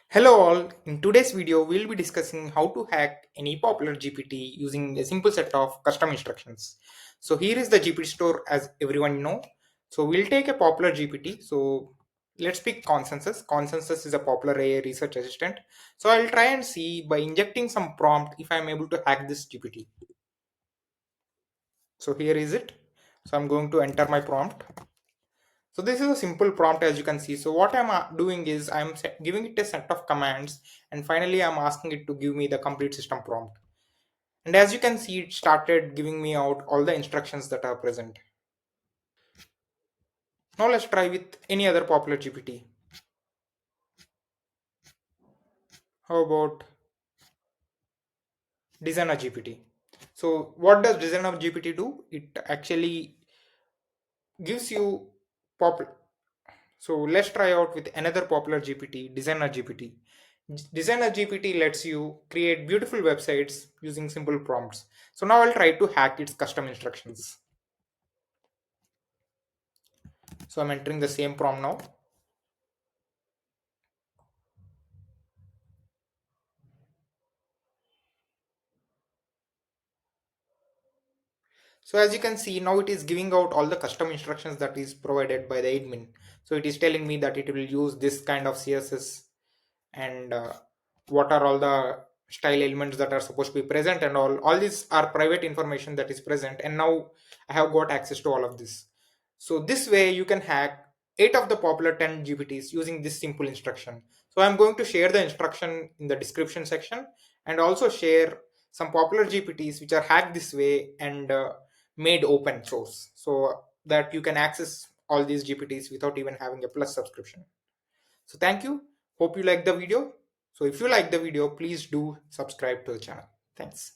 Hello all, in today's video we'll be discussing how to hack any popular GPT using a simple set of custom instructions. So here is the GPT store as everyone know. So we'll take a popular GPT. So let's pick Consensus. Consensus is a popular AI research assistant. So I'll try and see by injecting some prompt if I'm able to hack this GPT. So here is it. So I'm going to enter my prompt. So this is a simple prompt as you can see. So what I'm doing is giving it a set of commands and finally I'm asking it to give me the complete system prompt. And as you can see, it started giving me out all the instructions that are present. Now let's try with any other popular GPT. How about designer GPT? So what does designer GPT do? It actually gives you pop. So let's try out with another popular GPT, designer GPT. Designer GPT lets you create beautiful websites using simple prompts. So now I'll try to hack its custom instructions. So I'm entering the same prompt now. So as you can see, now it is giving out all the custom instructions that is provided by the admin. So it is telling me that it will use this kind of CSS and what are all the style elements that are supposed to be present and all these are private information that is present, and now I have got access to all of this. So this way you can hack 8 of the popular 10 GPTs using this simple instruction. So I'm going to share the instruction in the description section and also share some popular GPTs which are hacked this way and made open source so that you can access all these GPTs without even having a plus subscription. So thank you. Hope you like the video. So if you like the video, please do subscribe to the channel. Thanks.